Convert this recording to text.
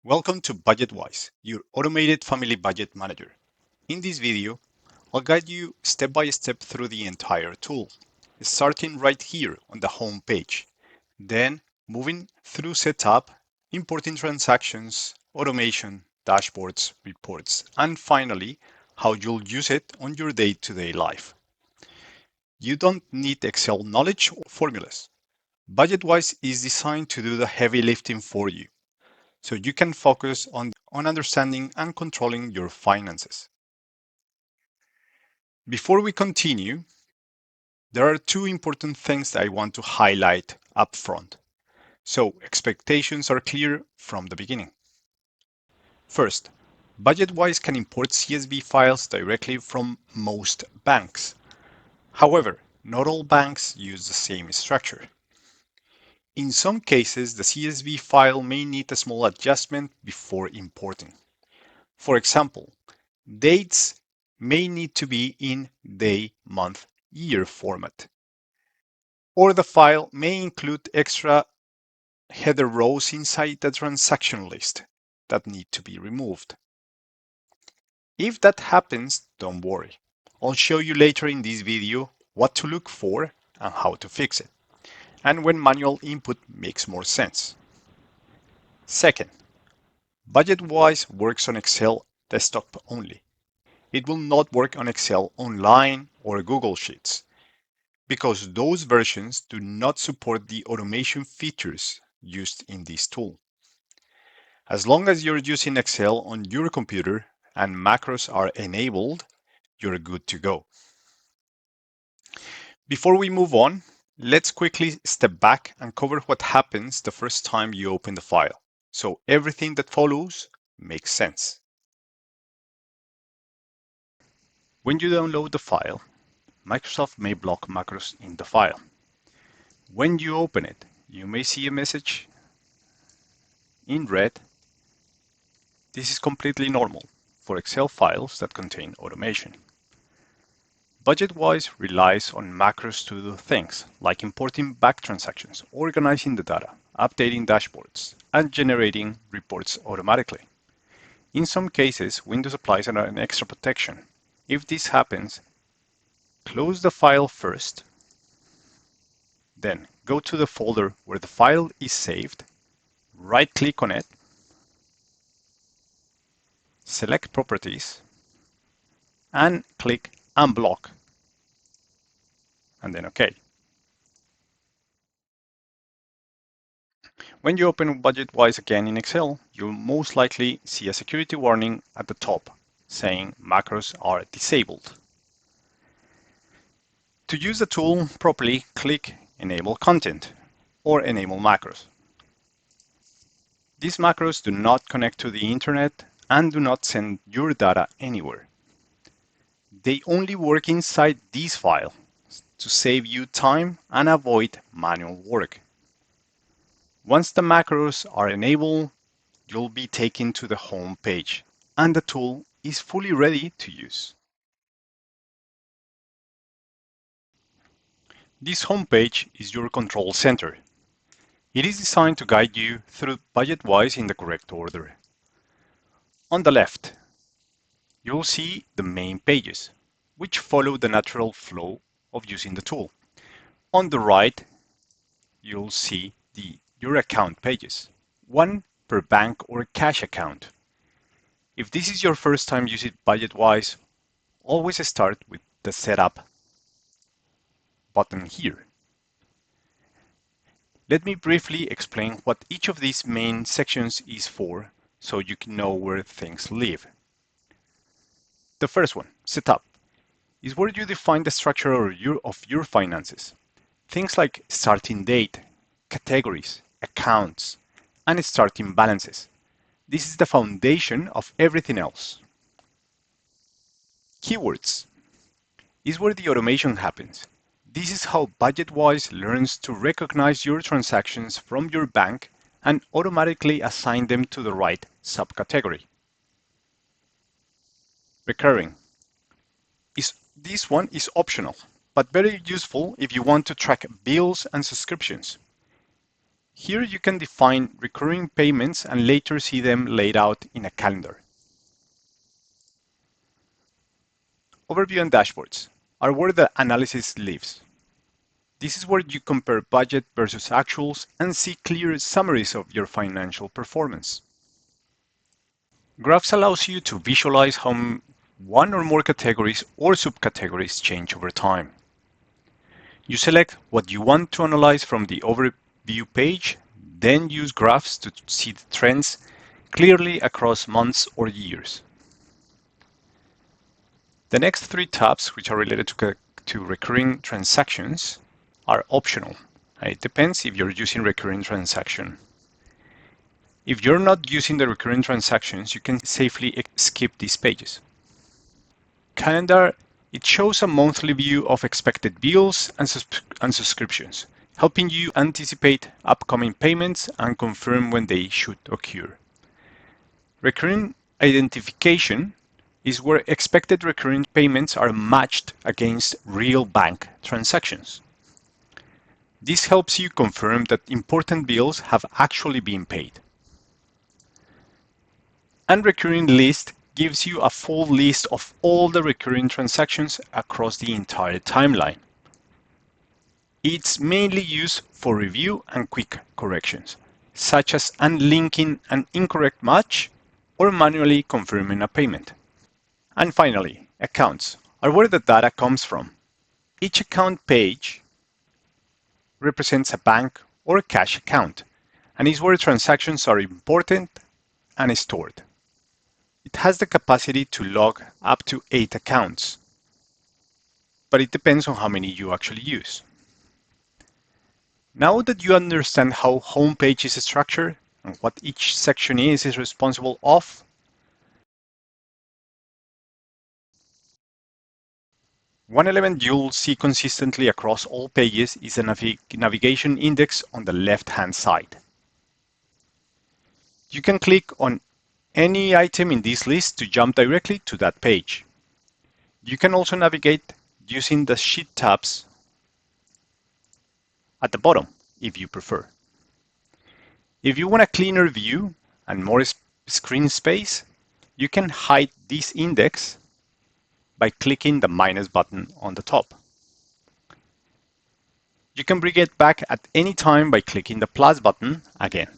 Welcome to BudgetWise, your automated family budget manager. In this video, I'll guide you step by step through the entire tool, starting right here on the home page, then moving through setup, importing transactions, automation, dashboards, reports, and finally, how you'll use it on your day-to-day life. You don't need Excel knowledge or formulas. BudgetWise is designed to do the heavy lifting for you so you can focus on understanding and controlling your finances. Before we continue, there are two important things that I want to highlight up front, so expectations are clear from the beginning. First, BudgetWise can import CSV files directly from most banks. However, not all banks use the same structure. In some cases, the CSV file may need a small adjustment before importing. For example, dates may need to be in day, month, year format, or the file may include extra header rows inside the transaction list that need to be removed. If that happens, don't worry. I'll show you later in this video what to look for and how to fix it, and when manual input makes more sense. Second, BudgetWise works on Excel desktop only. It will not work on Excel Online or Google Sheets because those versions do not support the automation features used in this tool. As long as you're using Excel on your computer and macros are enabled, you're good to go. Before we move on, let's quickly step back and cover what happens the first time you open the file, so everything that follows makes sense. When you download the file, Microsoft may block macros in the file. When you open it, you may see a message in red. This is completely normal for Excel files that contain automation. BudgetWise relies on macros to do things like importing back transactions, organizing the data, updating dashboards, and generating reports automatically. In some cases, Windows applies an extra protection. If this happens, close the file first, then go to the folder where the file is saved, right-click on it, select Properties, and click Unblock, and then OK. When you open BudgetWise again in Excel, you'll most likely see a security warning at the top saying macros are disabled. To use the tool properly, click Enable Content or Enable Macros. These macros do not connect to the internet and do not send your data anywhere. They only work inside this file to save you time and avoid manual work. Once the macros are enabled, you'll be taken to the home page and the tool is fully ready to use. This home page is your control center. It is designed to guide you through BudgetWise in the correct order. On the left, you'll see the main pages, which follow the natural flow of using the tool. On the right, you'll see your account pages, one per bank or cash account. If this is your first time using BudgetWise, always start with the Setup button here. Let me briefly explain what each of these main sections is for so you can know where things live. The first one, Setup, is where you define the structure of your finances. Things like starting date, categories, accounts, and starting balances. This is the foundation of everything else. Keywords is where the automation happens. This is how BudgetWise learns to recognize your transactions from your bank and automatically assign them to the right subcategory. Recurring. This one is optional, but very useful if you want to track bills and subscriptions. Here you can define recurring payments and later see them laid out in a calendar. Overview and dashboards are where the analysis lives. This is where you compare budget versus actuals and see clear summaries of your financial performance. Graphs allows you to visualize how one or more categories or subcategories change over time. You select what you want to analyze from the overview page, then use graphs to see the trends clearly across months or years. The next three tabs, which are related to recurring transactions, are optional. It depends if you're using recurring transaction. If you're not using the recurring transactions, you can safely skip these pages. Calendar, it shows a monthly view of expected bills and subscriptions, helping you anticipate upcoming payments and confirm when they should occur. Recurring identification is where expected recurring payments are matched against real bank transactions. This helps you confirm that important bills have actually been paid. And recurring list gives you a full list of all the recurring transactions across the entire timeline. It's mainly used for review and quick corrections, such as unlinking an incorrect match or manually confirming a payment. And finally, accounts are where the data comes from. Each account page represents a bank or a cash account and is where transactions are important and stored. It has the capacity to log up to 8 accounts, but it depends on how many you actually use. Now that you understand how homepage is structured and what each section is responsible of, one element you'll see consistently across all pages is a navigation index on the left-hand side. You can click on any item in this list to jump directly to that page. You can also navigate using the sheet tabs at the bottom if you prefer. If you want a cleaner view and more screen space, you can hide this index by clicking the minus button on the top. You can bring it back at any time by clicking the plus button again.